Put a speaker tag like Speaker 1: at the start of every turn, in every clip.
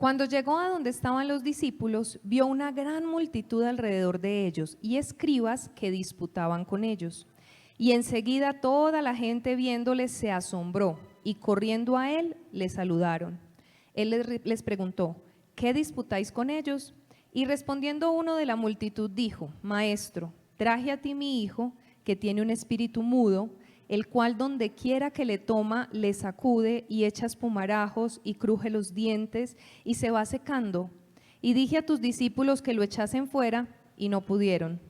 Speaker 1: Cuando llegó a donde estaban los discípulos, vio una gran multitud alrededor de ellos y escribas que disputaban con ellos. Y enseguida toda la gente viéndoles se asombró y corriendo a él le saludaron. Él les preguntó: ¿qué disputáis con ellos? Y respondiendo uno de la multitud dijo: Maestro, traje a ti mi hijo, que tiene un espíritu mudo, el cual donde quiera que le toma, le sacude y echa espumarajos y cruje los dientes y se va secando. Y dije a tus discípulos que lo echasen fuera y no pudieron.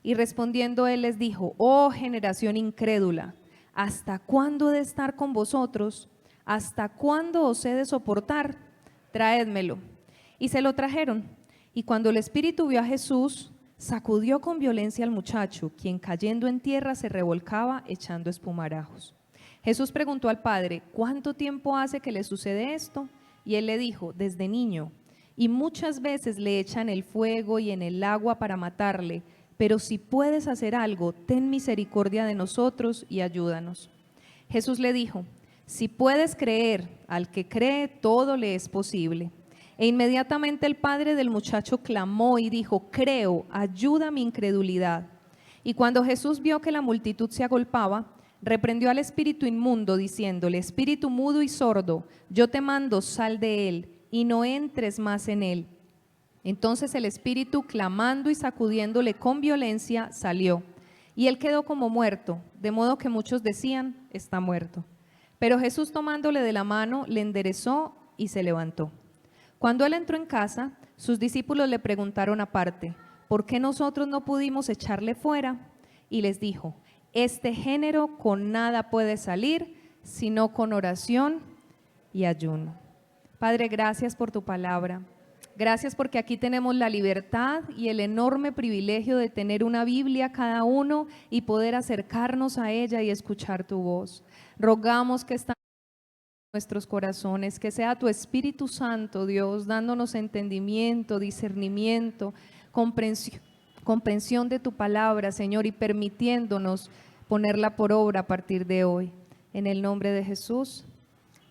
Speaker 1: Y respondiendo él les dijo: oh generación incrédula, ¿hasta cuándo he de estar con vosotros? ¿Hasta cuándo os he de soportar? Traédmelo. Y se lo trajeron. Y cuando el espíritu vio a Jesús, sacudió con violencia al muchacho, quien cayendo en tierra se revolcaba echando espumarajos. Jesús preguntó al padre: ¿cuánto tiempo hace que le sucede esto? Y él le dijo: desde niño. Y muchas veces le echan el fuego y en el agua para matarle. Pero si puedes hacer algo, ten misericordia de nosotros y ayúdanos. Jesús le dijo: si puedes creer, al que cree todo le es posible. E inmediatamente el padre del muchacho clamó y dijo: creo, ayuda mi incredulidad. Y cuando Jesús vio que la multitud se agolpaba, reprendió al espíritu inmundo, diciéndole: espíritu mudo y sordo, yo te mando, sal de él, y no entres más en él. Entonces el espíritu, clamando y sacudiéndole con violencia, salió. Y él quedó como muerto, de modo que muchos decían: está muerto. Pero Jesús, tomándole de la mano, le enderezó y se levantó. Cuando él entró en casa, sus discípulos le preguntaron aparte: ¿por qué nosotros no pudimos echarle fuera? Y les dijo: este género con nada puede salir, sino con oración y ayuno. Padre, gracias por tu palabra. Gracias porque aquí tenemos la libertad y el enorme privilegio de tener una Biblia cada uno y poder acercarnos a ella y escuchar tu voz. Rogamos que esta nuestros corazones, que sea tu Espíritu Santo, Dios, dándonos entendimiento, discernimiento, comprensión de tu palabra, Señor, y permitiéndonos ponerla por obra a partir de hoy. En el nombre de Jesús,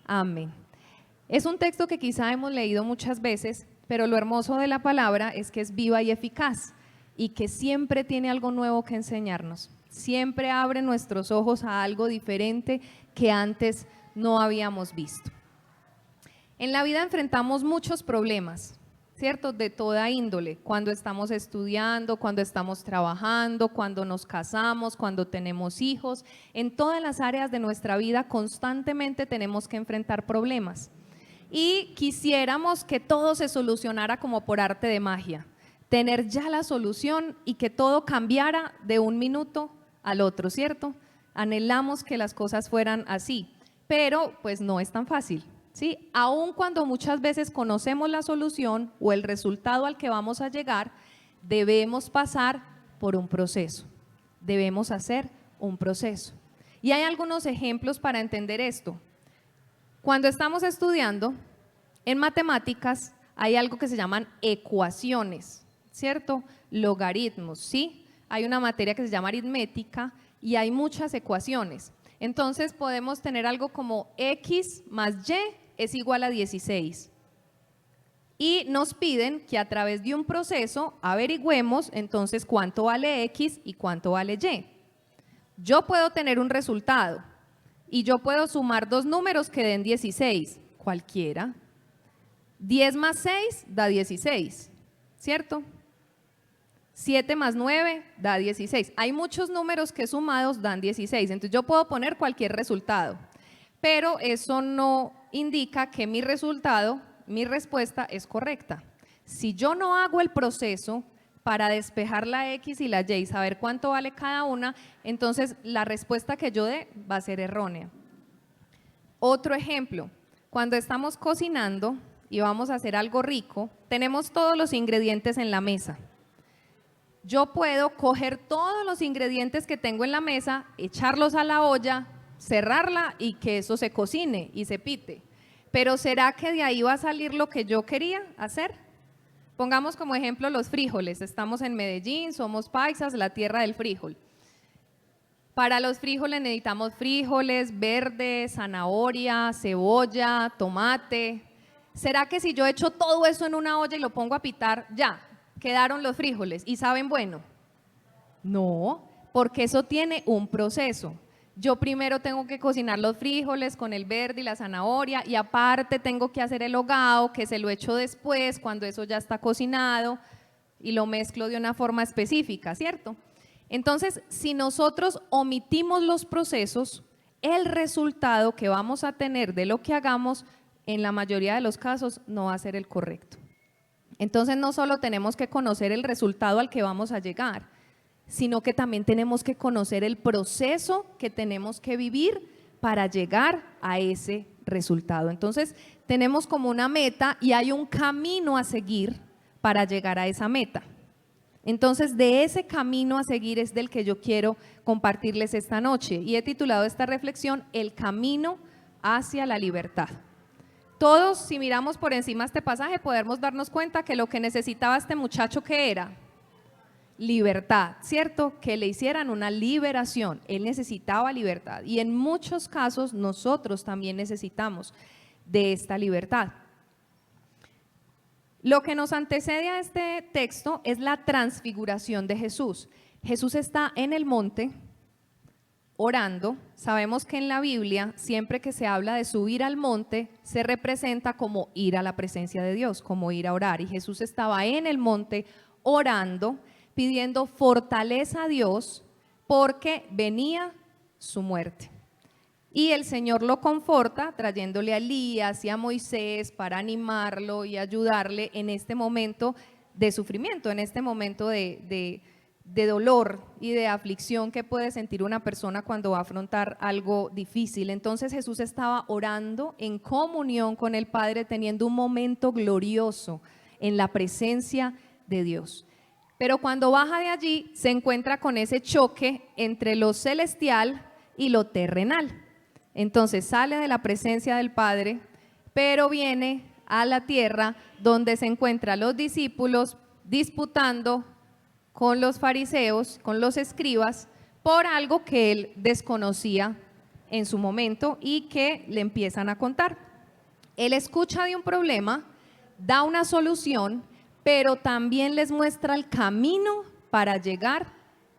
Speaker 1: amén. Es un texto que quizá hemos leído muchas veces, pero lo hermoso de la palabra es que es viva y eficaz y que siempre tiene algo nuevo que enseñarnos. Siempre abre nuestros ojos a algo diferente que antes no habíamos visto. En la vida enfrentamos muchos problemas, ¿cierto? De toda índole, cuando estamos estudiando, cuando estamos trabajando, cuando nos casamos, cuando tenemos hijos. En todas las áreas de nuestra vida constantemente tenemos que enfrentar problemas. Y quisiéramos que todo se solucionara como por arte de magia, tener ya la solución y que todo cambiara de un minuto al otro, ¿cierto? Anhelamos que las cosas fueran así. Pero pues no es tan fácil, ¿sí? Aun cuando muchas veces conocemos la solución o el resultado al que vamos a llegar, debemos pasar por un proceso, debemos hacer un proceso. Y hay algunos ejemplos para entender esto. Cuando estamos estudiando, en matemáticas hay algo que se llaman ecuaciones, ¿cierto? Logaritmos, ¿sí? Hay una materia que se llama aritmética y hay muchas ecuaciones. Entonces podemos tener algo como x más y es igual a 16. Y nos piden que a través de un proceso averigüemos entonces cuánto vale x y cuánto vale y. Yo puedo tener un resultado y yo puedo sumar dos números que den 16, cualquiera. 10 más 6 da 16, ¿cierto? 7 más 9 da 16. Hay muchos números que sumados dan 16, entonces yo puedo poner cualquier resultado, pero eso no indica que mi resultado, mi respuesta es correcta. Si yo no hago el proceso para despejar la X y la Y y saber cuánto vale cada una, entonces la respuesta que yo dé va a ser errónea. Otro ejemplo, cuando estamos cocinando y vamos a hacer algo rico, tenemos todos los ingredientes en la mesa. Yo puedo coger todos los ingredientes que tengo en la mesa, echarlos a la olla, cerrarla y que eso se cocine y se pite. Pero ¿será que de ahí va a salir lo que yo quería hacer? Pongamos como ejemplo los frijoles. Estamos en Medellín, somos paisas, la tierra del frijol. Para los frijoles necesitamos frijoles, verde, zanahoria, cebolla, tomate. ¿será que si yo echo todo eso en una olla y lo pongo a pitar, ya, quedaron los frijoles y saben bueno? No, porque eso tiene un proceso. Yo primero tengo que cocinar los frijoles con el verde y la zanahoria y aparte tengo que hacer el hogao, que se lo echo después cuando eso ya está cocinado y lo mezclo de una forma específica, ¿cierto? Entonces, si nosotros omitimos los procesos, el resultado que vamos a tener de lo que hagamos, en la mayoría de los casos, no va a ser el correcto. Entonces, no solo tenemos que conocer el resultado al que vamos a llegar, sino que también tenemos que conocer el proceso que tenemos que vivir para llegar a ese resultado. Entonces, tenemos como una meta y hay un camino a seguir para llegar a esa meta. Entonces, de ese camino a seguir es del que yo quiero compartirles esta noche y he titulado esta reflexión, El camino hacia la libertad. Todos, si miramos por encima este pasaje, podemos darnos cuenta que lo que necesitaba este muchacho, ¿qué era? Libertad, ¿cierto? Que le hicieran una liberación. Él necesitaba libertad y en muchos casos nosotros también necesitamos de esta libertad. Lo que nos antecede a este texto es la transfiguración de Jesús. Jesús está en el monte orando. Sabemos que en la Biblia, siempre que se habla de subir al monte, se representa como ir a la presencia de Dios, como ir a orar. Y Jesús estaba en el monte orando, pidiendo fortaleza a Dios porque venía su muerte. Y el Señor lo conforta trayéndole a Elías y a Moisés para animarlo y ayudarle en este momento de sufrimiento, en este momento de dolor y de aflicción que puede sentir una persona cuando va a afrontar algo difícil. Entonces Jesús estaba orando en comunión con el Padre, teniendo un momento glorioso en la presencia de Dios. Pero cuando baja de allí se encuentra con ese choque entre lo celestial y lo terrenal. Entonces sale de la presencia del Padre, pero viene a la tierra donde se encuentran los discípulos disputando con los fariseos, con los escribas, por algo que él desconocía en su momento y que le empiezan a contar. Él escucha de un problema, da una solución, pero también les muestra el camino para llegar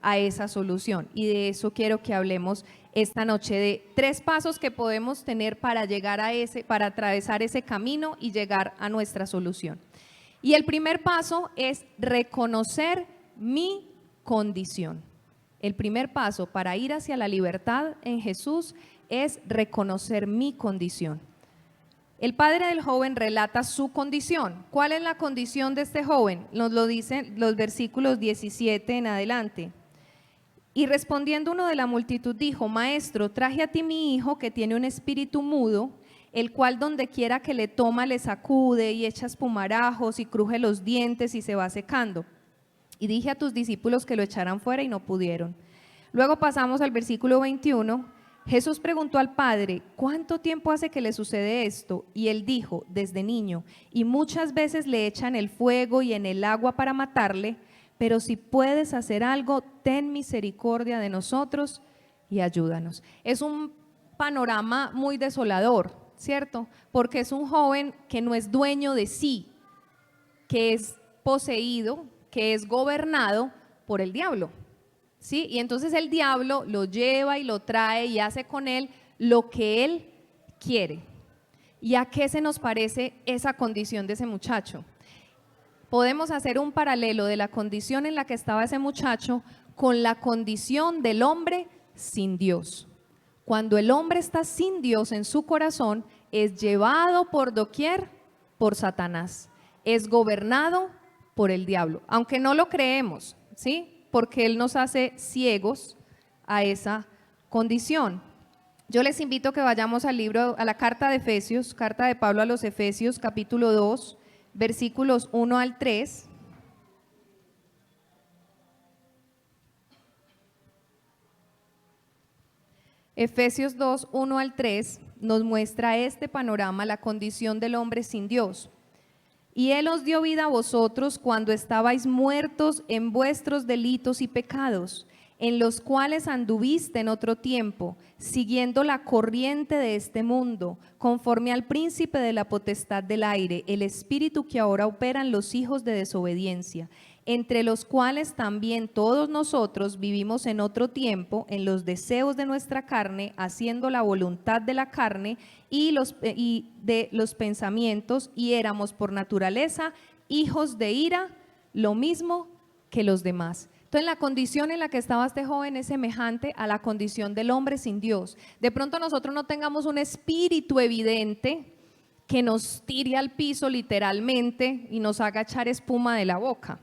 Speaker 1: a esa solución. Y de eso quiero que hablemos esta noche, de 3 pasos que podemos tener para llegar a para atravesar ese camino y llegar a nuestra solución. Y el primer paso es reconocer mi condición. El primer paso para ir hacia la libertad en Jesús es reconocer mi condición. El padre del joven relata su condición. ¿Cuál es la condición de este joven? Nos lo dicen los versículos 17 en adelante. Y respondiendo uno de la multitud dijo: Maestro, traje a ti mi hijo que tiene un espíritu mudo, el cual donde quiera que le toma le sacude y echa espumarajos y cruje los dientes y se va secando. Y dije a tus discípulos que lo echaran fuera y no pudieron. Luego pasamos al versículo 21. Jesús preguntó al padre: ¿cuánto tiempo hace que le sucede esto? Y él dijo: desde niño, y muchas veces le echan el fuego y en el agua para matarle, pero si puedes hacer algo, ten misericordia de nosotros y ayúdanos. Es un panorama muy desolador, ¿cierto? Porque es un joven que no es dueño de sí, que es poseído, que es gobernado por el diablo, ¿sí? Y entonces el diablo lo lleva y lo trae y hace con él lo que él quiere. ¿Y a qué se nos parece esa condición de ese muchacho? Podemos hacer un paralelo de la condición en la que estaba ese muchacho con la condición del hombre sin Dios. Cuando el hombre está sin Dios en su corazón, es llevado por doquier por Satanás, es gobernado por el diablo, aunque no lo creemos, ¿sí? Porque él nos hace ciegos a esa condición. Yo les invito a que vayamos al libro, a la carta de Efesios, carta de Pablo a los Efesios, capítulo 2, versículos 1 al 3. Efesios 2, 1 al 3 nos muestra este panorama, la condición del hombre sin Dios. Y Él os dio vida a vosotros cuando estabais muertos en vuestros delitos y pecados, en los cuales anduviste en otro tiempo, siguiendo la corriente de este mundo, conforme al príncipe de la potestad del aire, el espíritu que ahora opera en los hijos de desobediencia, entre los cuales también todos nosotros vivimos en otro tiempo, en los deseos de nuestra carne, haciendo la voluntad de la carne y de los pensamientos, y éramos por naturaleza hijos de ira, lo mismo que los demás. Entonces, la condición en la que estaba este joven es semejante a la condición del hombre sin Dios. De pronto nosotros no tengamos un espíritu evidente que nos tire al piso literalmente y nos haga echar espuma de la boca,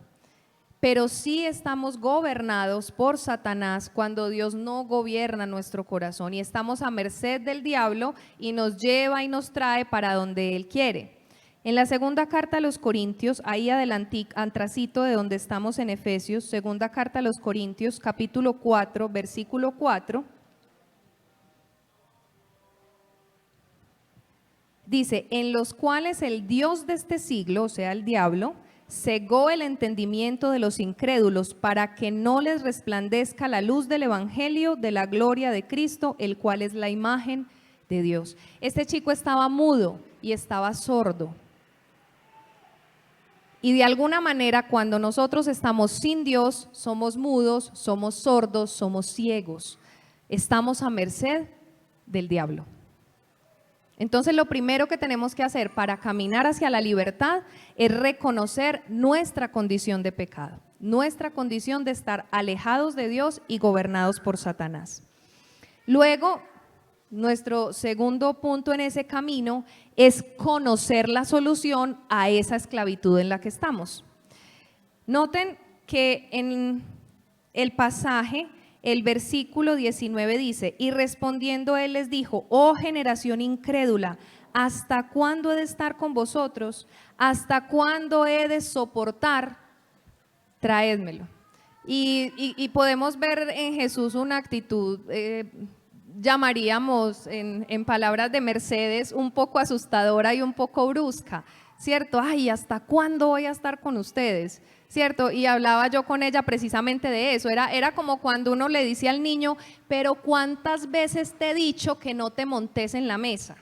Speaker 1: pero sí estamos gobernados por Satanás cuando Dios no gobierna nuestro corazón y estamos a merced del diablo y nos lleva y nos trae para donde Él quiere. En la segunda carta a los Corintios, ahí atrasito de donde estamos en Efesios, segunda carta a los Corintios, capítulo 4, versículo 4, dice, en los cuales el Dios de este siglo, o sea el diablo, cegó el entendimiento de los incrédulos para que no les resplandezca la luz del evangelio de la gloria de Cristo, el cual es la imagen de Dios. Este chico estaba mudo y estaba sordo. Y de alguna manera, cuando nosotros estamos sin Dios, somos mudos, somos sordos, somos ciegos. Estamos a merced del diablo. Entonces, lo primero que tenemos que hacer para caminar hacia la libertad es reconocer nuestra condición de pecado, nuestra condición de estar alejados de Dios y gobernados por Satanás. Luego, nuestro segundo punto en ese camino es conocer la solución a esa esclavitud en la que estamos. Noten que en el pasaje, el versículo 19 dice, y respondiendo él les dijo, oh generación incrédula, ¿hasta cuándo he de estar con vosotros? ¿Hasta cuándo he de soportar? Traédmelo. Y podemos ver en Jesús una actitud, llamaríamos en palabras de Mercedes, un poco asustadora y un poco brusca, ¿cierto? Ay, ¿hasta cuándo voy a estar con ustedes? ¿Cierto? Y hablaba yo con ella precisamente de eso, era como cuando uno le dice al niño, pero ¿cuántas veces te he dicho que no te montes en la mesa?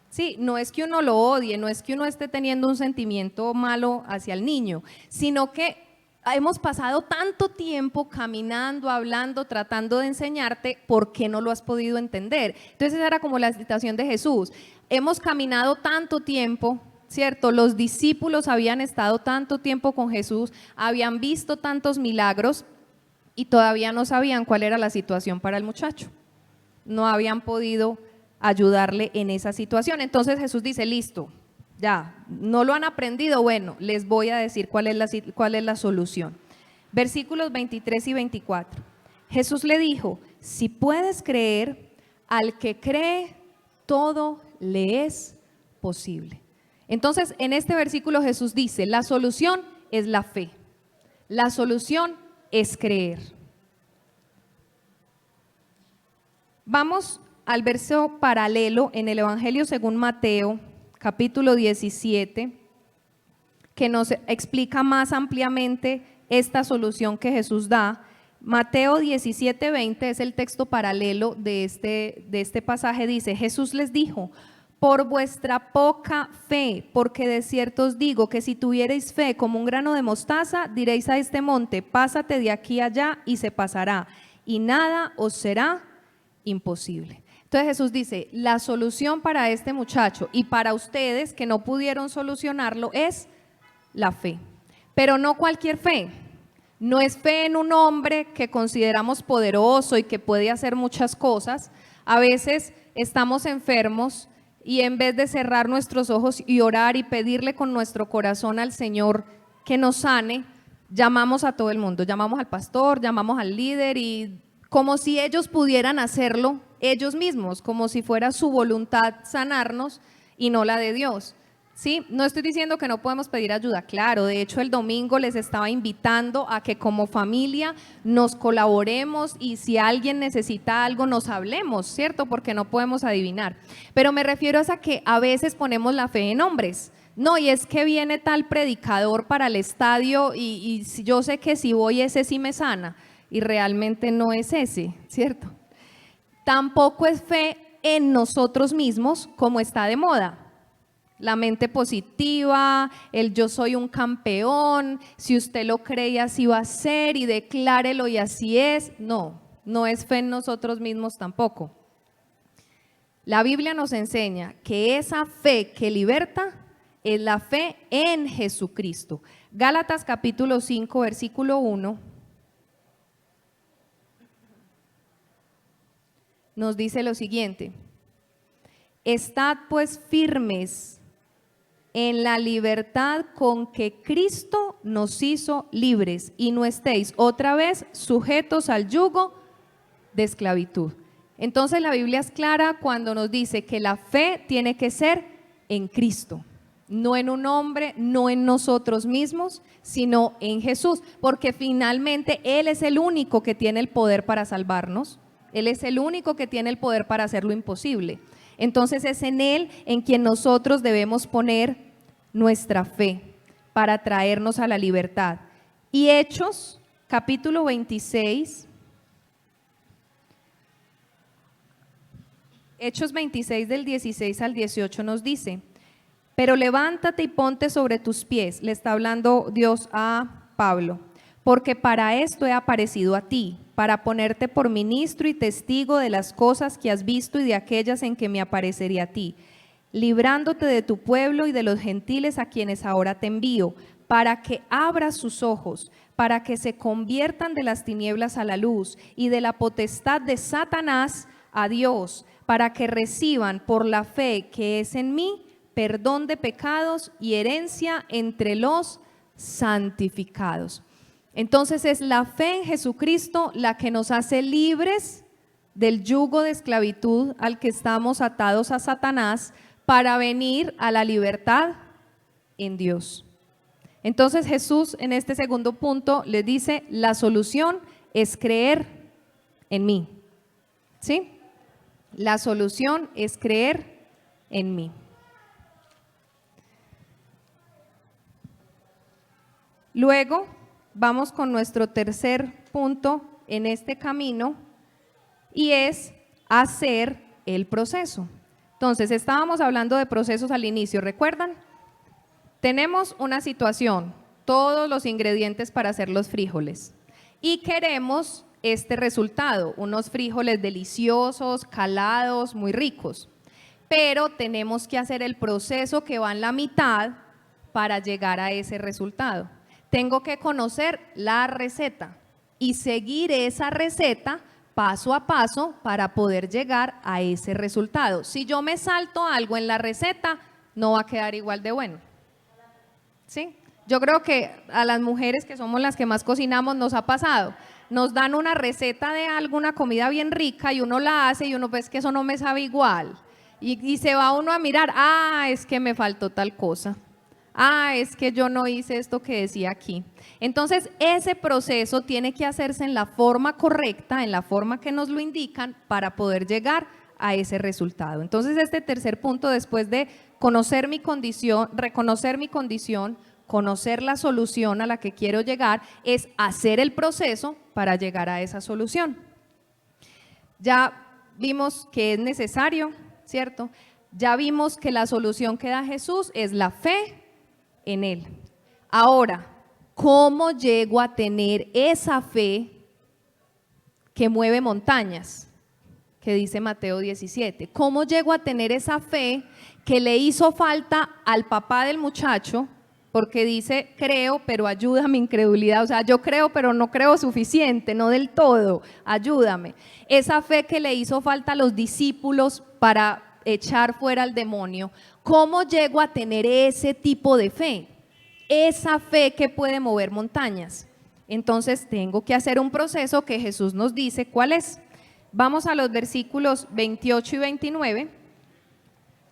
Speaker 1: Sí, no es que uno lo odie, no es que uno esté teniendo un sentimiento malo hacia el niño, sino que hemos pasado tanto tiempo caminando, hablando, tratando de enseñarte, ¿por qué no lo has podido entender? Entonces esa era como la situación de Jesús. Hemos caminado tanto tiempo, ¿cierto? Los discípulos habían estado tanto tiempo con Jesús, habían visto tantos milagros y todavía no sabían cuál era la situación para el muchacho. No habían podido ayudarle en esa situación. Entonces Jesús dice, listo, ya, no lo han aprendido, bueno, les voy a decir cuál es la solución. Versículos 23 y 24. Jesús le dijo, si puedes creer, al que cree, todo le es posible. Entonces, en este versículo Jesús dice, la solución es la fe, la solución es creer. Vamos al verso paralelo en el Evangelio según Mateo, capítulo 17, que nos explica más ampliamente esta solución que Jesús da. Mateo 17:20 es el texto paralelo de este pasaje, dice, Jesús les dijo, por vuestra poca fe, porque de cierto os digo que si tuviereis fe como un grano de mostaza, diréis a este monte, pásate de aquí allá y se pasará, y nada os será imposible. Entonces Jesús dice, la solución para este muchacho y para ustedes que no pudieron solucionarlo es la fe, pero no cualquier fe. No es fe en un hombre que consideramos poderoso y que puede hacer muchas cosas. A veces estamos enfermos y en vez de cerrar nuestros ojos y orar y pedirle con nuestro corazón al Señor que nos sane, llamamos a todo el mundo, llamamos al pastor, llamamos al líder y como si ellos pudieran hacerlo ellos mismos, como si fuera su voluntad sanarnos y no la de Dios. ¿Sí? No estoy diciendo que no podemos pedir ayuda, claro, de hecho el domingo les estaba invitando a que como familia nos colaboremos y si alguien necesita algo nos hablemos, ¿cierto? Porque no podemos adivinar, pero me refiero a que a veces ponemos la fe en hombres, no, y es que viene tal predicador para el estadio y yo sé que si voy ese sí me sana, y realmente no es ese, ¿cierto? Tampoco es fe en nosotros mismos como está de moda. La mente positiva, el yo soy un campeón, si usted lo cree así va a ser y declárelo y así es. No, no es fe en nosotros mismos tampoco. La Biblia nos enseña que esa fe que liberta es la fe en Jesucristo. Gálatas capítulo 5, versículo 1, nos dice lo siguiente: estad pues firmes en la libertad con que Cristo nos hizo libres y no estéis otra vez sujetos al yugo de esclavitud. Entonces la Biblia es clara cuando nos dice que la fe tiene que ser en Cristo, no en un hombre, no en nosotros mismos, sino en Jesús, porque finalmente Él es el único que tiene el poder para salvarnos, Él es el único que tiene el poder para hacer lo imposible. Entonces es en Él en quien nosotros debemos poner nuestra fe para traernos a la libertad. Y Hechos capítulo 26, Hechos 26 del 16 al 18 nos dice: pero levántate y ponte sobre tus pies, le está hablando Dios a Pablo, porque para esto he aparecido a ti, para ponerte por ministro y testigo de las cosas que has visto y de aquellas en que me apareceré a ti, librándote de tu pueblo y de los gentiles a quienes ahora te envío, para que abras sus ojos, para que se conviertan de las tinieblas a la luz y de la potestad de Satanás a Dios, para que reciban por la fe que es en mí perdón de pecados y herencia entre los santificados. Entonces es la fe en Jesucristo la que nos hace libres del yugo de esclavitud al que estamos atados a Satanás para venir a la libertad en Dios. Entonces Jesús en este segundo punto les dice: la solución es creer en mí. ¿Sí? La solución es creer en mí. Luego vamos con nuestro tercer punto en este camino y es hacer el proceso. Entonces estábamos hablando de procesos al inicio, ¿recuerdan? Tenemos una situación, todos los ingredientes para hacer los frijoles y queremos este resultado, unos frijoles deliciosos, calados, muy ricos, pero tenemos que hacer el proceso que va en la mitad para llegar a ese resultado. Tengo que conocer la receta y seguir esa receta paso a paso para poder llegar a ese resultado. Si yo me salto algo en la receta, no va a quedar igual de bueno. ¿Sí? Yo creo que a las mujeres que somos las que más cocinamos nos ha pasado. Nos dan una receta de alguna comida bien rica y uno la hace y uno ve que eso no me sabe igual. Y se va uno a mirar, es que me faltó tal cosa. Es que yo no hice esto que decía aquí. Entonces, ese proceso tiene que hacerse en la forma correcta, en la forma que nos lo indican para poder llegar a ese resultado. Entonces, este tercer punto, después de conocer mi condición, reconocer mi condición, conocer la solución a la que quiero llegar, es hacer el proceso para llegar a esa solución. Ya vimos que es necesario, ¿cierto? Ya vimos que la solución que da Jesús es la fe en Él. Ahora, ¿cómo llego a tener esa fe que mueve montañas? Que dice Mateo 17. ¿Cómo llego a tener esa fe que le hizo falta al papá del muchacho? Porque dice, creo, pero ayuda a mi incredulidad. O sea, yo creo, pero no creo suficiente, no del todo. Ayúdame. Esa fe que le hizo falta a los discípulos para echar fuera al demonio. ¿Cómo llego a tener ese tipo de fe? Esa fe que puede mover montañas. Entonces tengo que hacer un proceso que Jesús nos dice cuál es. Vamos a los versículos 28 y 29.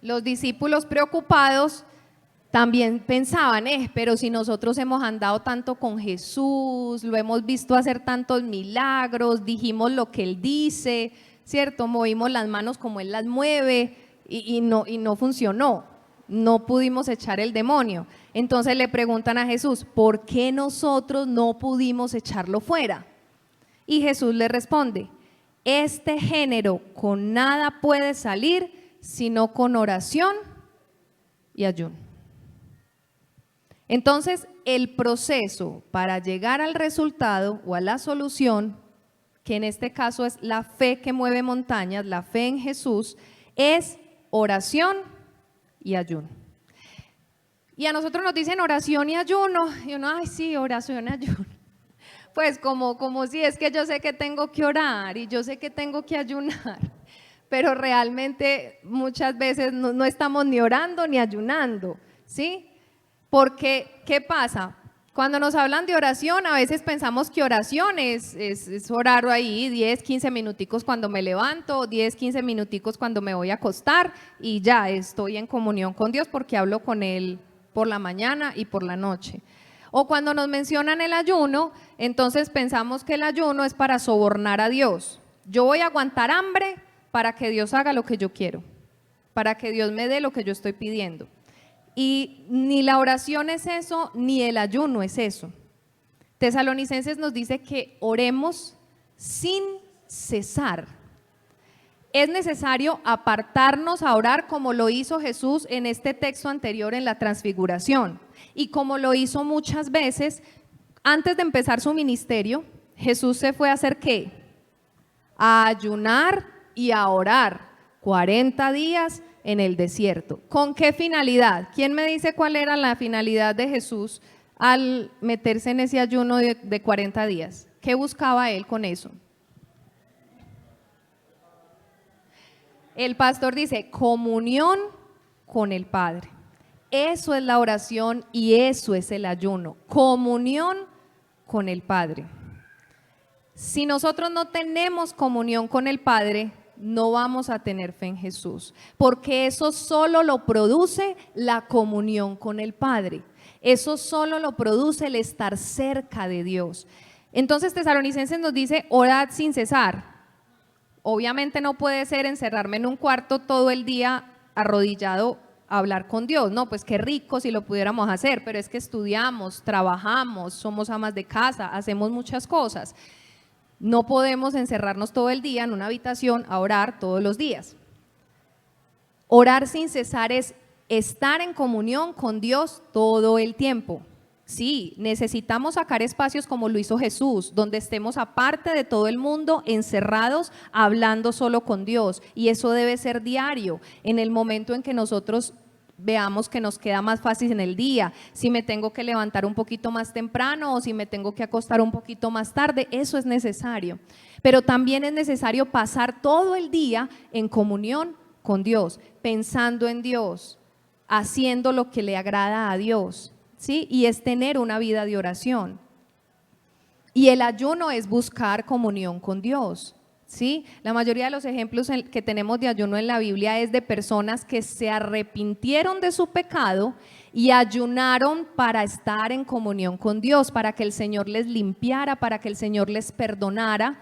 Speaker 1: Los discípulos preocupados también pensaban, pero si nosotros hemos andado tanto con Jesús, lo hemos visto hacer tantos milagros, dijimos lo que Él dice, ¿cierto? Movimos las manos como Él las mueve y no funcionó, no pudimos echar el demonio. Entonces le preguntan a Jesús, ¿por qué nosotros no pudimos echarlo fuera? Y Jesús le responde: este género con nada puede salir sino con oración y ayuno. Entonces, el proceso para llegar al resultado o a la solución, que en este caso es la fe que mueve montañas, la fe en Jesús, es oración y ayuno. Y a nosotros nos dicen oración y ayuno, y uno, ay sí, oración y ayuno. Pues como si es que yo sé que tengo que orar y yo sé que tengo que ayunar, pero realmente muchas veces no estamos ni orando ni ayunando, ¿sí? Porque, ¿qué pasa? Cuando nos hablan de oración, a veces pensamos que oración es orar ahí 10, 15 minuticos cuando me levanto, 10, 15 minuticos cuando me voy a acostar y ya estoy en comunión con Dios porque hablo con Él por la mañana y por la noche. O cuando nos mencionan el ayuno, entonces pensamos que el ayuno es para sobornar a Dios. Yo voy a aguantar hambre para que Dios haga lo que yo quiero, para que Dios me dé lo que yo estoy pidiendo. Y ni la oración es eso, ni el ayuno es eso. Tesalonicenses nos dice que oremos sin cesar. Es necesario apartarnos a orar como lo hizo Jesús en este texto anterior en la transfiguración. Y como lo hizo muchas veces, antes de empezar su ministerio, Jesús se fue a hacer ¿qué? A ayunar y a orar 40 días en el desierto. ¿Con qué finalidad? ¿Quién me dice cuál era la finalidad de Jesús al meterse en ese ayuno de 40 días? ¿Qué buscaba él con eso? El pastor dice, comunión con el Padre. Eso es la oración y eso es el ayuno, comunión con el Padre. Si nosotros no tenemos comunión con el Padre, no vamos a tener fe en Jesús, porque eso solo lo produce la comunión con el Padre. Eso solo lo produce el estar cerca de Dios. Entonces Tesalonicenses nos dice, orad sin cesar. Obviamente no puede ser encerrarme en un cuarto todo el día arrodillado a hablar con Dios, no, pues qué rico si lo pudiéramos hacer, pero es que estudiamos, trabajamos, somos amas de casa, hacemos muchas cosas. No podemos encerrarnos todo el día en una habitación a orar todos los días. Orar sin cesar es estar en comunión con Dios todo el tiempo. Sí, necesitamos sacar espacios como lo hizo Jesús, donde estemos aparte de todo el mundo, encerrados, hablando solo con Dios. Y eso debe ser diario, en el momento en que nosotros veamos que nos queda más fácil en el día, si me tengo que levantar un poquito más temprano o si me tengo que acostar un poquito más tarde, eso es necesario. Pero también es necesario pasar todo el día en comunión con Dios, pensando en Dios, haciendo lo que le agrada a Dios, ¿sí? Y es tener una vida de oración. Y el ayuno es buscar comunión con Dios. ¿Sí? La mayoría de los ejemplos que tenemos de ayuno en la Biblia es de personas que se arrepintieron de su pecado y ayunaron para estar en comunión con Dios, para que el Señor les limpiara, para que el Señor les perdonara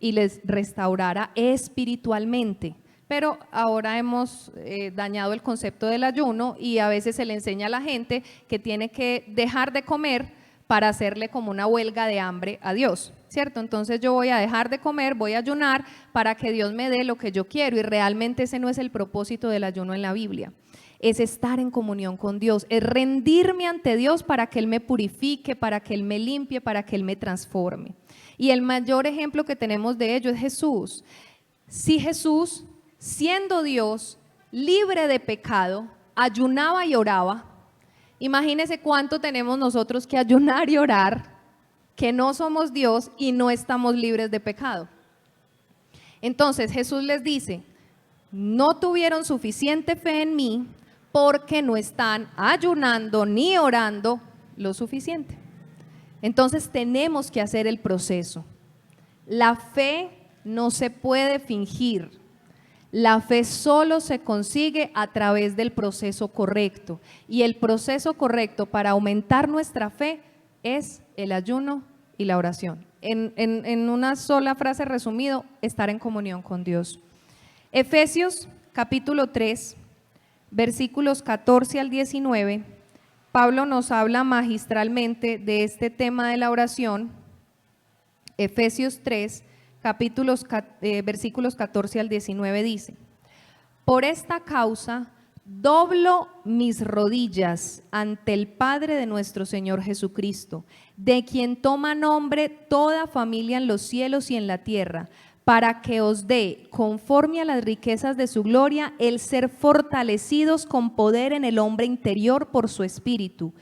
Speaker 1: y les restaurara espiritualmente. Pero ahora hemos dañado el concepto del ayuno y a veces se le enseña a la gente que tiene que dejar de comer para hacerle como una huelga de hambre a Dios, ¿cierto? Entonces yo voy a dejar de comer, voy a ayunar para que Dios me dé lo que yo quiero y realmente ese no es el propósito del ayuno en la Biblia. Es estar en comunión con Dios, es rendirme ante Dios para que Él me purifique, para que Él me limpie, para que Él me transforme. Y el mayor ejemplo que tenemos de ello es Jesús. Si Jesús, siendo Dios, libre de pecado, ayunaba y oraba, imagínense cuánto tenemos nosotros que ayunar y orar, que no somos Dios y no estamos libres de pecado. Entonces Jesús les dice, no tuvieron suficiente fe en mí porque no están ayunando ni orando lo suficiente. Entonces tenemos que hacer el proceso. La fe no se puede fingir. La fe solo se consigue a través del proceso correcto. Y el proceso correcto para aumentar nuestra fe es el ayuno y la oración. En una sola frase resumido, estar en comunión con Dios. Efesios capítulo 3, versículos 14 al 19, Pablo nos habla magistralmente de este tema de la oración. Efesios 3, versículos 14 al 19 dice: por esta causa doblo mis rodillas ante el Padre de nuestro Señor Jesucristo, de quien toma nombre toda familia en los cielos y en la tierra, para que os dé, conforme a las riquezas de su gloria, el ser fortalecidos con poder en el hombre interior por su Espíritu,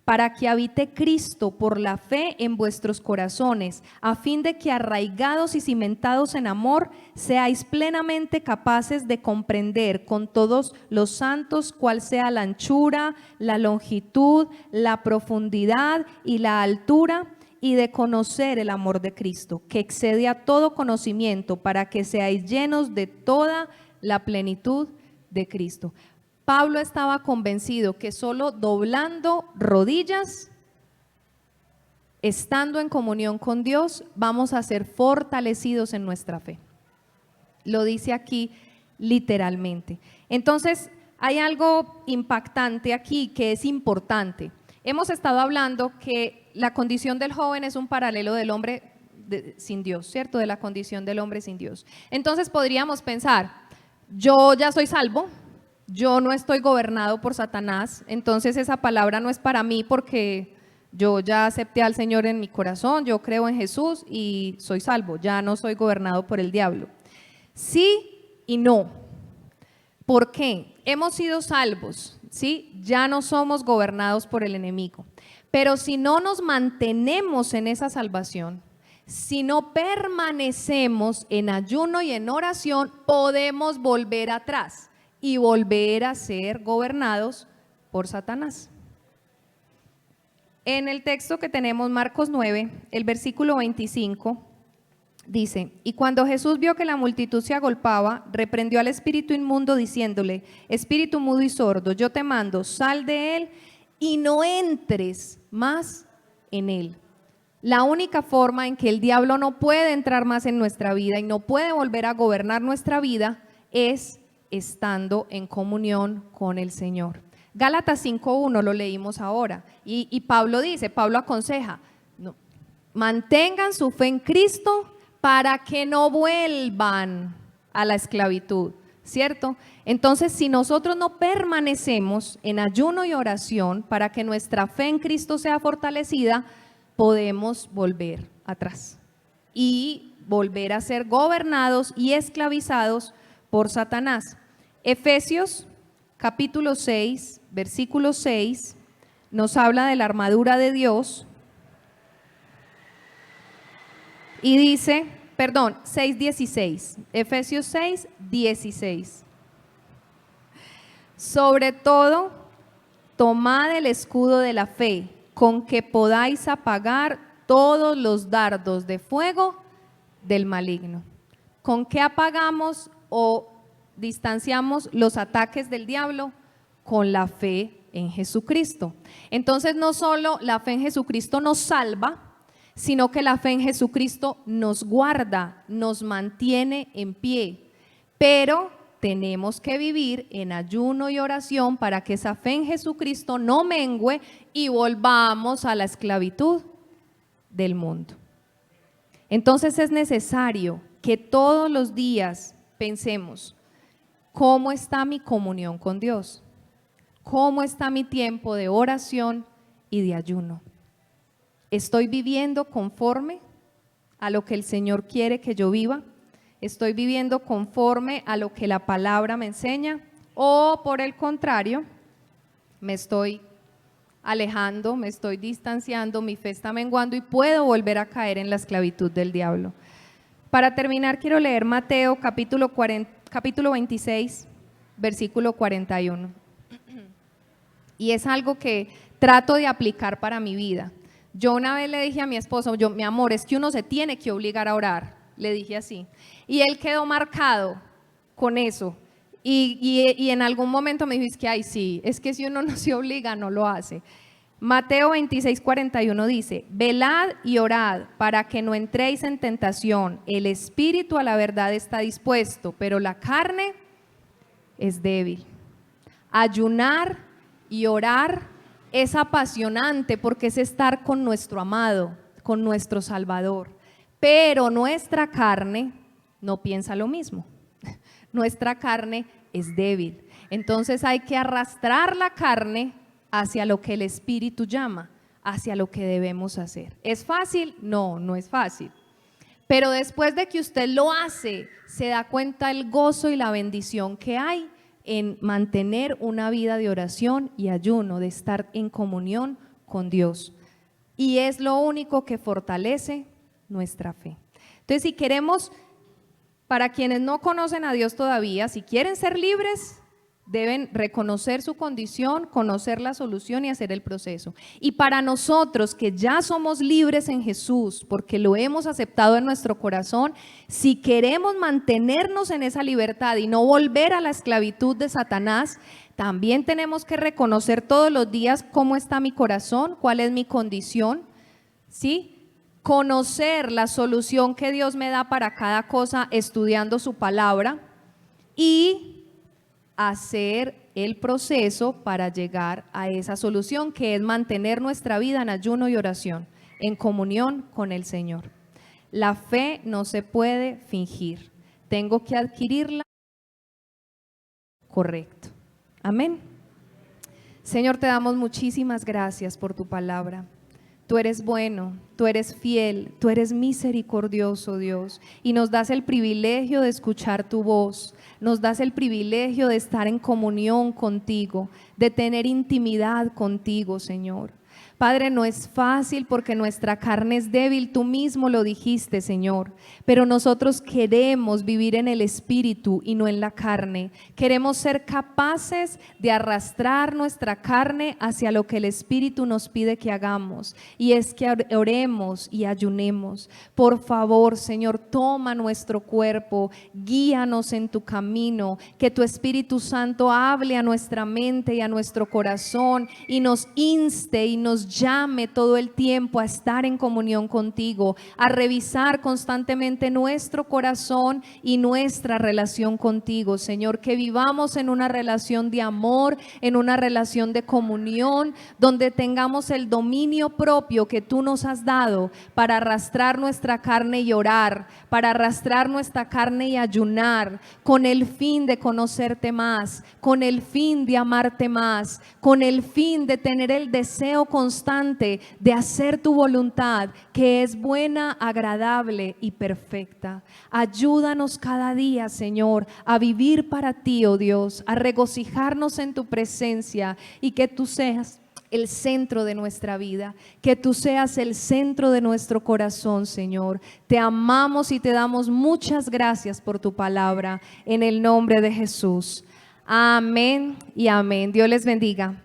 Speaker 1: para que habite Cristo por la fe en vuestros corazones, a fin de que arraigados y cimentados en amor, seáis plenamente capaces de comprender con todos los santos cuál sea la anchura, la longitud, la profundidad y la altura, y de conocer el amor de Cristo, que excede a todo conocimiento, para que seáis llenos de toda la plenitud de Cristo. Pablo estaba convencido que solo doblando rodillas, estando en comunión con Dios, vamos a ser fortalecidos en nuestra fe. Lo dice aquí literalmente. Entonces, hay algo impactante aquí que es importante. Hemos estado hablando que la condición del joven es un paralelo del hombre sin Dios, ¿cierto? De la condición del hombre sin Dios. Entonces podríamos pensar, yo ya soy salvo, yo no estoy gobernado por Satanás, entonces esa palabra no es para mí porque yo ya acepté al Señor en mi corazón, yo creo en Jesús y soy salvo, ya no soy gobernado por el diablo. Sí y no. ¿Por qué? Hemos sido salvos, ¿sí? Ya no somos gobernados por el enemigo. Pero si no nos mantenemos en esa salvación, si no permanecemos en ayuno y en oración, podemos volver atrás y volver a ser gobernados por Satanás. En el texto que tenemos, Marcos 9, el versículo 25, dice: y cuando Jesús vio que la multitud se agolpaba, reprendió al espíritu inmundo diciéndole: espíritu mudo y sordo, yo te mando, sal de él y no entres más en él. La única forma en que el diablo no puede entrar más en nuestra vida y no puede volver a gobernar nuestra vida es estando en comunión con el Señor. Gálatas 5:1 lo leímos ahora y Pablo dice, Pablo aconseja, no, mantengan su fe en Cristo para que no vuelvan a la esclavitud, ¿cierto? Entonces, si nosotros no permanecemos en ayuno y oración para que nuestra fe en Cristo sea fortalecida, podemos volver atrás y volver a ser gobernados y esclavizados por Satanás. Efesios capítulo 6, versículo 6, nos habla de la armadura de Dios y dice, 6:16, Efesios 6:16. Sobre todo, tomad el escudo de la fe, con que podáis apagar todos los dardos de fuego del maligno. ¿Con qué apagamos o distanciamos los ataques del diablo? Con la fe en Jesucristo. Entonces, no solo la fe en Jesucristo nos salva, sino que la fe en Jesucristo nos guarda, nos mantiene en pie. Pero tenemos que vivir en ayuno y oración para que esa fe en Jesucristo no mengüe y volvamos a la esclavitud del mundo. Entonces es necesario que todos los días pensemos, ¿cómo está mi comunión con Dios? ¿Cómo está mi tiempo de oración y de ayuno? ¿Estoy viviendo conforme a lo que el Señor quiere que yo viva? ¿Estoy viviendo conforme a lo que la palabra me enseña? ¿O por el contrario, me estoy alejando, me estoy distanciando, mi fe está menguando y puedo volver a caer en la esclavitud del diablo? Para terminar, quiero leer Mateo capítulo 26, versículo 41. Y es algo que trato de aplicar para mi vida. Yo una vez le dije a mi esposo, mi amor, es que uno se tiene que obligar a orar. Le dije así. Y él quedó marcado con eso. Y en algún momento me dijo, es que, ay, sí, es que si uno no se obliga, no lo hace. Mateo 26:41 dice, velad y orad para que no entréis en tentación. El espíritu a la verdad está dispuesto, pero la carne es débil. Ayunar y orar es apasionante porque es estar con nuestro amado, con nuestro Salvador. pero nuestra carne no piensa lo mismo. Nuestra carne es débil. Entonces hay que arrastrar la carne hacia lo que el Espíritu llama, hacia lo que debemos hacer. ¿Es fácil? No, no es fácil. Pero después de que usted lo hace, se da cuenta el gozo y la bendición que hay en mantener una vida de oración y ayuno, de estar en comunión con Dios. Y es lo único que fortalece nuestra fe. Entonces, si queremos, para quienes no conocen a Dios todavía, si quieren ser libres, deben reconocer su condición, conocer la solución y hacer el proceso. Y para nosotros que ya somos libres en Jesús, porque lo hemos aceptado en nuestro corazón, si queremos mantenernos en esa libertad y no volver a la esclavitud de Satanás, también tenemos que reconocer todos los días cómo está mi corazón, cuál es mi condición, ¿sí? Conocer la solución que Dios me da para cada cosa estudiando su palabra y hacer el proceso para llegar a esa solución, que es mantener nuestra vida en ayuno y oración, en comunión con el Señor. La fe no se puede fingir, tengo que adquirirla correcto. Amén. Señor, te damos muchísimas gracias por tu palabra. Tú eres bueno, tú eres fiel, tú eres misericordioso, Dios, y nos das el privilegio de escuchar tu voz, nos das el privilegio de estar en comunión contigo, de tener intimidad contigo, Señor. Padre, no es fácil porque nuestra carne es débil, tú mismo lo dijiste, Señor, pero nosotros queremos vivir en el Espíritu y no en la carne. Queremos ser capaces de arrastrar nuestra carne hacia lo que el Espíritu nos pide que hagamos, y es que oremos y ayunemos. Por favor, Señor, toma nuestro cuerpo, guíanos en tu camino, que tu Espíritu Santo hable a nuestra mente y a nuestro corazón y nos inste y nos llame todo el tiempo a estar en comunión contigo, a revisar constantemente nuestro corazón y nuestra relación contigo, Señor, que vivamos en una relación de amor, en una relación de comunión, donde tengamos el dominio propio que tú nos has dado para arrastrar nuestra carne y orar, para arrastrar nuestra carne y ayunar, con el fin de conocerte más, con el fin de amarte más, con el fin de tener el deseo constante de hacer tu voluntad, que es buena, agradable y perfecta. Ayúdanos cada día, Señor, a vivir para ti, oh Dios, a regocijarnos en tu presencia, y que tú seas el centro de nuestra vida, que tú seas el centro de nuestro corazón, Señor. Te amamos y te damos muchas gracias por tu palabra, en el nombre de Jesús. Amén y amén. Dios les bendiga.